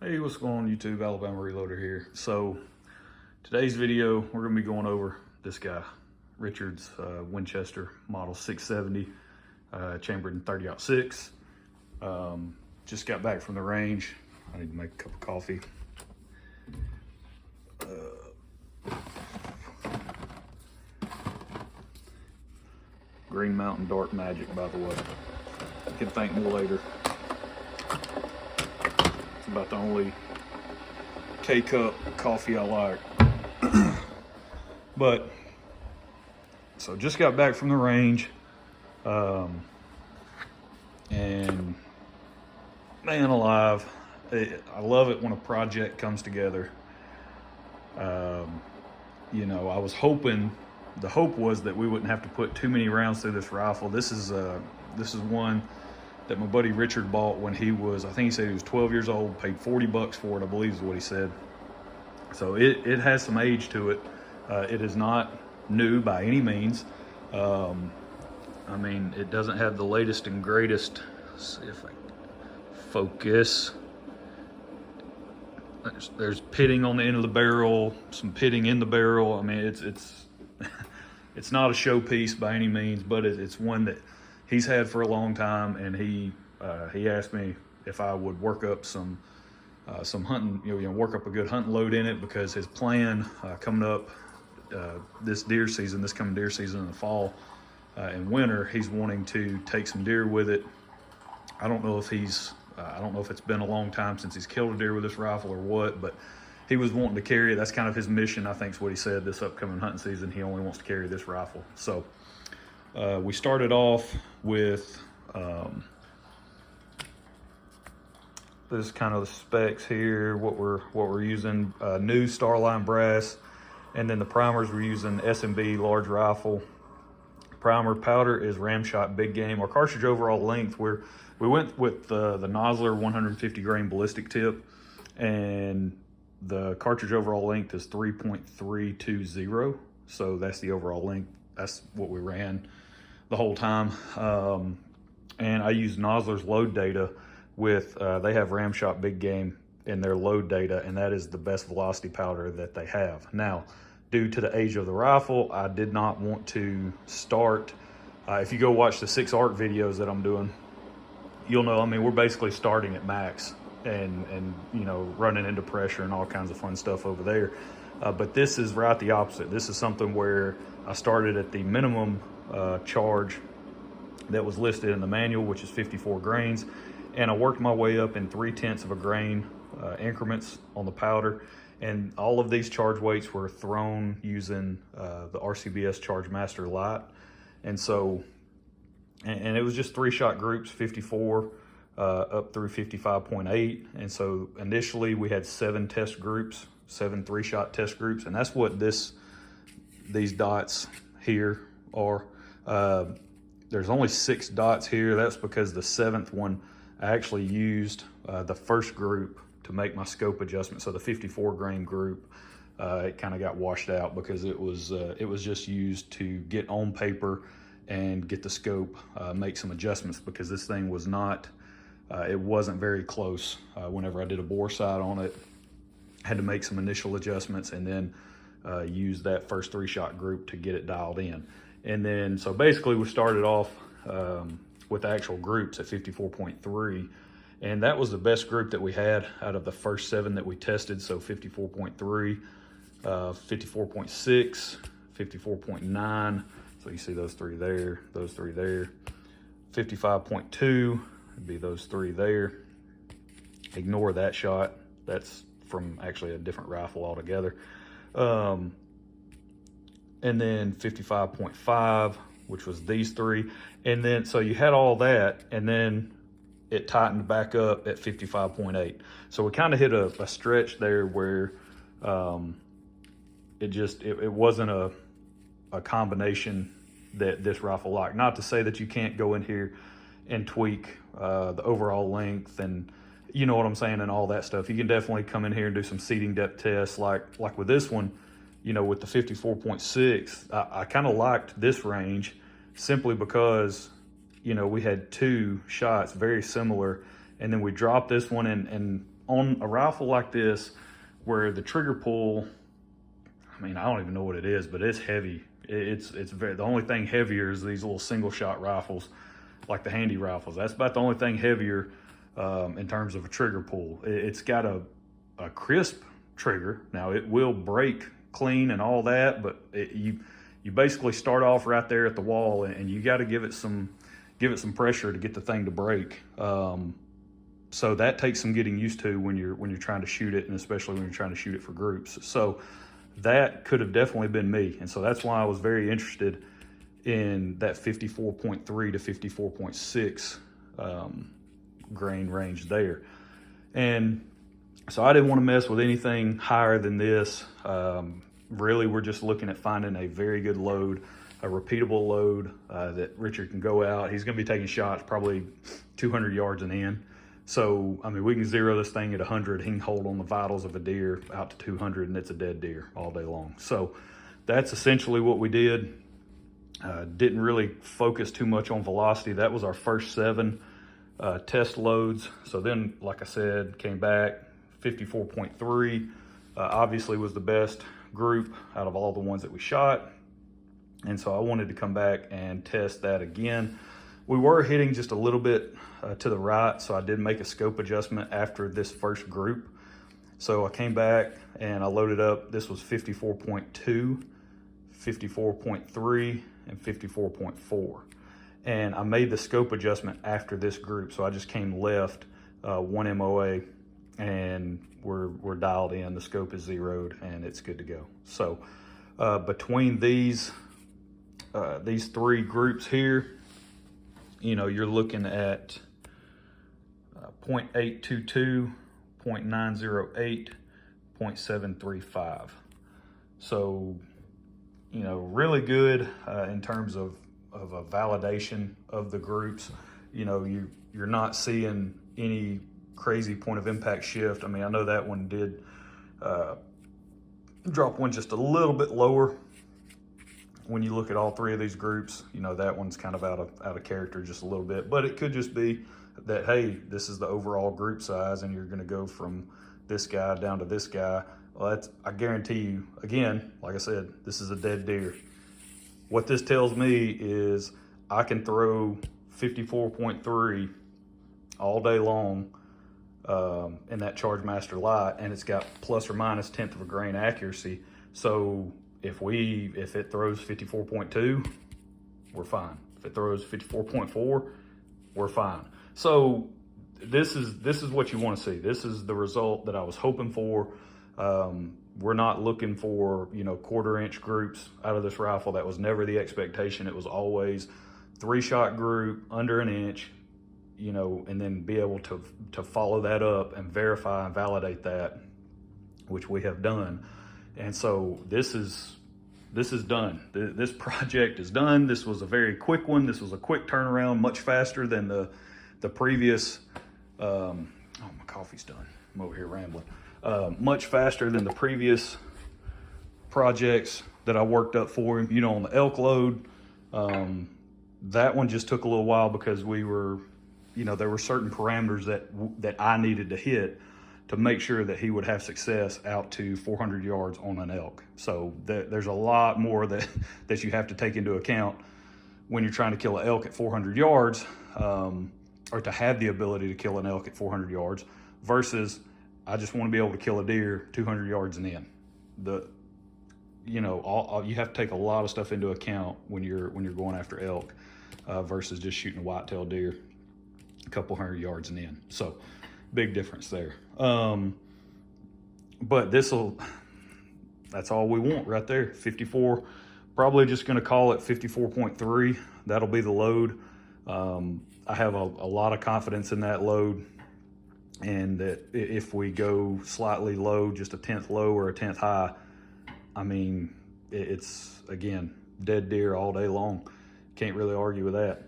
Hey, what's going on YouTube? Alabama Reloader here. So today's video, we're gonna be going over this guy, Richard's Winchester Model 670, chambered in 30-06. Just got back from the range. I need to make a cup of coffee. Green Mountain Dark Magic, by the way. You can thank me later. It's about the only K-cup coffee I like. But, so just got back from the range. And man alive, I love it when a project comes together. You know, I was hoping, the hope was that we wouldn't have to put too many rounds through this rifle. This is one that my buddy Richard bought when he was, I think he said he was 12 years old, paid 40 bucks for it, I believe is what he said. So it has some age to it. It is not new by any means. I mean, it doesn't have the latest and greatest. Let's see if I can focus. There's pitting on the end of the barrel, some pitting in the barrel. I mean, it's it's not a showpiece by any means, but it's one that he's had for a long time, and he asked me if I would work up some hunting, you know, work up a good hunting load in it, because his plan coming up this coming deer season in the fall and winter, he's wanting to take some deer with it. I don't know if it's been a long time since he's killed a deer with this rifle or what, but he was wanting to carry it. That's kind of his mission, I think is what he said, this upcoming hunting season. He only wants to carry this rifle. So we started off with this is kind of the specs here, what we're using, new Starline brass, and then the primers we're using S&B large rifle. Primer powder is Ramshot Big Game. Our cartridge overall length, we went with the Nosler 150 grain ballistic tip, and the cartridge overall length is 3.320. So that's the overall length. That's what we ran the whole time. And I used Nosler's load data with, they have Ramshot Big Game in their load data, and that is the best velocity powder that they have. Now, due to the age of the rifle, I did not want to start. If you go watch the 6 ARC videos that I'm doing, you'll know, I mean, we're basically starting at max and you know, running into pressure and all kinds of fun stuff over there. But this is right the opposite. This is something where I started at the minimum charge that was listed in the manual, which is 54 grains. And I worked my way up in 0.3 of a grain increments on the powder. And all of these charge weights were thrown using the RCBS Charge Master Lite. And so, and it was just 3-shot groups, 54 up through 55.8. And so initially we had 7 test groups, 7 3-shot test groups. And that's what these dots here are. There's only 6 dots here. That's because the 7th one, I actually used the first group to make my scope adjustment. So the 54 grain group, it kind of got washed out because it was just used to get on paper and get the scope, make some adjustments, because this thing was not, it wasn't very close. Whenever I did a bore sight on it, I had to make some initial adjustments and then use that first 3-shot group to get it dialed in. And then, so basically we started off with actual groups at 54.3. And that was the best group that we had out of the first 7 that we tested. So 54.3, 54.6, 54.9. So you see those 3 there, those 3 there. 55.2 would be those 3 there. Ignore that shot. That's from actually a different rifle altogether. And then 55.5, which was these 3. And then, so you had all that, and then it tightened back up at 55.8. So we kind of hit a stretch there where it wasn't a combination that this rifle liked. Not to say that you can't go in here and tweak the overall length and, you know what I'm saying, and all that stuff. You can definitely come in here and do some seating depth tests like with this one, you know, with the 54.6. I kind of liked this range simply because, you know, we had 2 shots very similar, and then we dropped this one, and on a rifle like this, where the trigger pull, I mean, I don't even know what it is, but it's heavy. It's very, the only thing heavier is these little single shot rifles, like the handy rifles. That's about the only thing heavier in terms of a trigger pull. It's got a crisp trigger. Now it will break clean and all that, but you basically start off right there at the wall, and you got to give it some pressure to get the thing to break. So that takes some getting used to when you're trying to shoot it, and especially when you're trying to shoot it for groups. So that could have definitely been me. And so that's why I was very interested in that 54.3 to 54.6 grain range there. And so I didn't want to mess with anything higher than this. Really, we're just looking at finding a very good load, a repeatable load that Richard can go out. He's going to be taking shots probably 200 yards and in. So, I mean, we can zero this thing at 100. He can hold on the vitals of a deer out to 200, and it's a dead deer all day long. So that's essentially what we did. Didn't really focus too much on velocity. That was our first 7 test loads. So then, like I said, came back, 54.3, obviously was the best group out of all the ones that we shot. And so I wanted to come back and test that again. We were hitting just a little bit to the right, so I did make a scope adjustment after this first group. So I came back and I loaded up. This was 54.2, 54.3, and 54.4. And I made the scope adjustment after this group, so I just came left 1 MOA, and we're dialed in. The scope is zeroed, and it's good to go. So between these 3 groups here, you know, you're looking at 0.822, 0.908, 0.735. So, you know, really good in terms of a validation of the groups. You know, you're not seeing any crazy point of impact shift. I mean, I know that one did drop one just a little bit lower. When you look at all 3 of these groups, you know, that one's kind of out of character just a little bit, but it could just be that, hey, this is the overall group size and you're going to go from this guy down to this guy. Well, I guarantee you, again, like I said, this is a dead deer. What this tells me is I can throw 54.3 all day long in that Charge Master Light, and it's got plus or minus 1/10 of a grain accuracy. So if it throws 54.2, we're fine. If it throws 54.4, we're fine. So this is what you want to see. This is the result that I was hoping for. We're not looking for, you know, 1/4 inch groups out of this rifle. That was never the expectation. It was always 3-shot group under 1 inch, you know, and then be able to follow that up and verify and validate that, which we have done. And so this is done. This project is done. This was a very quick one. This was a quick turnaround, much faster than the previous, oh, my coffee's done. I'm over here rambling. Much faster than the previous projects that I worked up for him. You know, on the elk load, that one just took a little while because we were, you know, there were certain parameters that I needed to hit to make sure that he would have success out to 400 yards on an elk. So there's a lot more that you have to take into account when you're trying to kill an elk at 400 yards, or to have the ability to kill an elk at 400 yards versus I just want to be able to kill a deer 200 yards and in. You know, you have to take a lot of stuff into account when you're going after elk versus just shooting a whitetail deer a couple 100 yards and in. So big difference there. But that's all we want right there. 54, probably just going to call it 54.3. That'll be the load. I have a lot of confidence in that load, and that if we go slightly low, just a 1/10 low or a 1/10 high, I mean, it's, again, dead deer all day long. Can't really argue with that.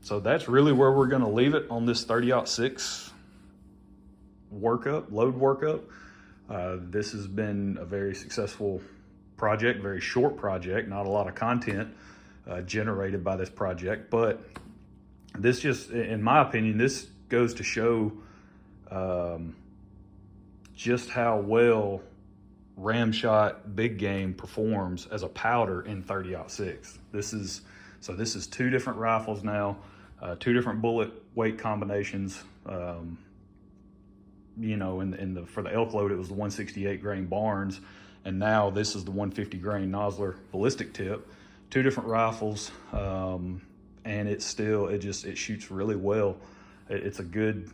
So that's really where we're going to leave it on this 30-06 load workup. This has been a very successful project, very short project, not a lot of content generated by this project, but this just, in my opinion, this goes to show just how well Ramshot Big Game performs as a powder in 30-06. This is 2 different rifles now, 2 different bullet weight combinations. You know, for the elk load, it was the 168 grain Barnes, and now this is the 150 grain Nosler ballistic tip. 2 different rifles, and it shoots really well. It's a good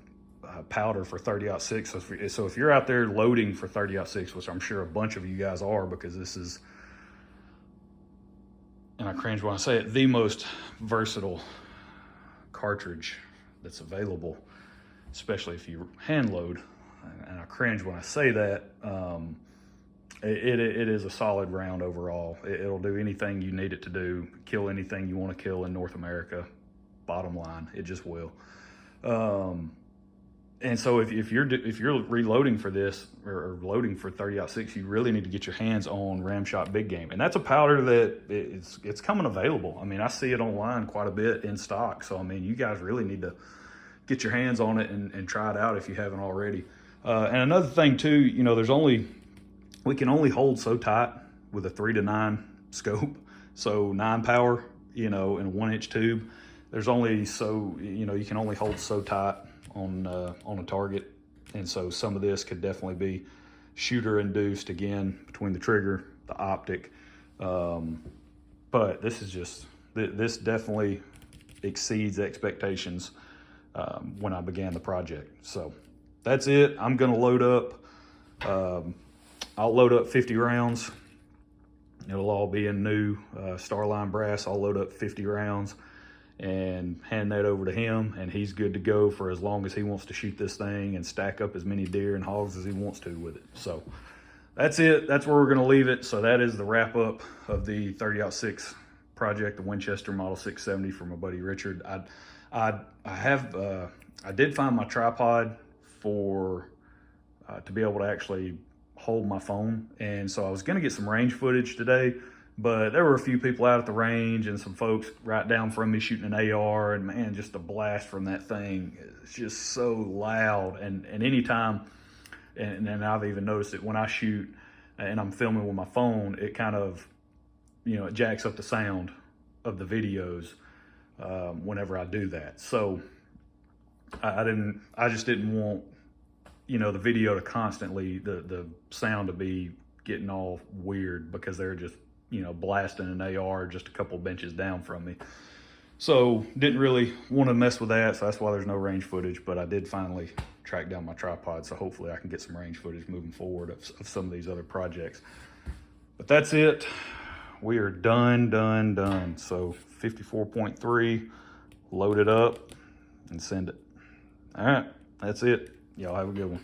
powder for 30-06. So if you're out there loading for 30-06, which I'm sure a bunch of you guys are, because this is, and I cringe when I say it, the most versatile cartridge that's available, especially if you hand load. And I cringe when I say that. It is a solid round overall. It'll do anything you need it to do, kill anything you want to kill in North America. Bottom line, it just will. And so if you're reloading for this or loading for 30-06, you really need to get your hands on Ramshot Big Game, and that's a powder that it's coming available. I mean, I see it online quite a bit in stock. So I mean, you guys really need to get your hands on it and try it out if you haven't already. And another thing too, you know, we can only hold so tight with a 3-9 scope. So 9 power, you know, in a 1-inch tube. There's only so, you know, you can only hold so tight on a target. And so some of this could definitely be shooter induced, again, between the trigger, the optic. But this definitely exceeds expectations when I began the project. So that's it. I'm gonna load up. I'll load up 50 rounds. It'll all be in new Starline brass. I'll load up 50 rounds and hand that over to him, and he's good to go for as long as he wants to shoot this thing and stack up as many deer and hogs as he wants to with it. So that's it. That's where we're gonna leave it. So that is the wrap up of the 30-06 project, the Winchester Model 670 from my buddy Richard. I did find my tripod for to be able to actually hold my phone, and so I was gonna get some range footage today, but there were a few people out at the range and some folks right down from me shooting an AR, and man, just a blast from that thing. It's just so loud, and anytime, and I've even noticed it when I shoot and I'm filming with my phone, it kind of, you know, it jacks up the sound of the videos whenever I do that. So I just didn't want, you know, the video to constantly, the sound to be getting all weird because they're just, you know, blasting an AR just a couple benches down from me. So didn't really want to mess with that. So that's why there's no range footage, but I did finally track down my tripod. So hopefully I can get some range footage moving forward of some of these other projects. But that's it. We are done. So 54.3, load it up and send it. All right, that's it. Y'all have a good one.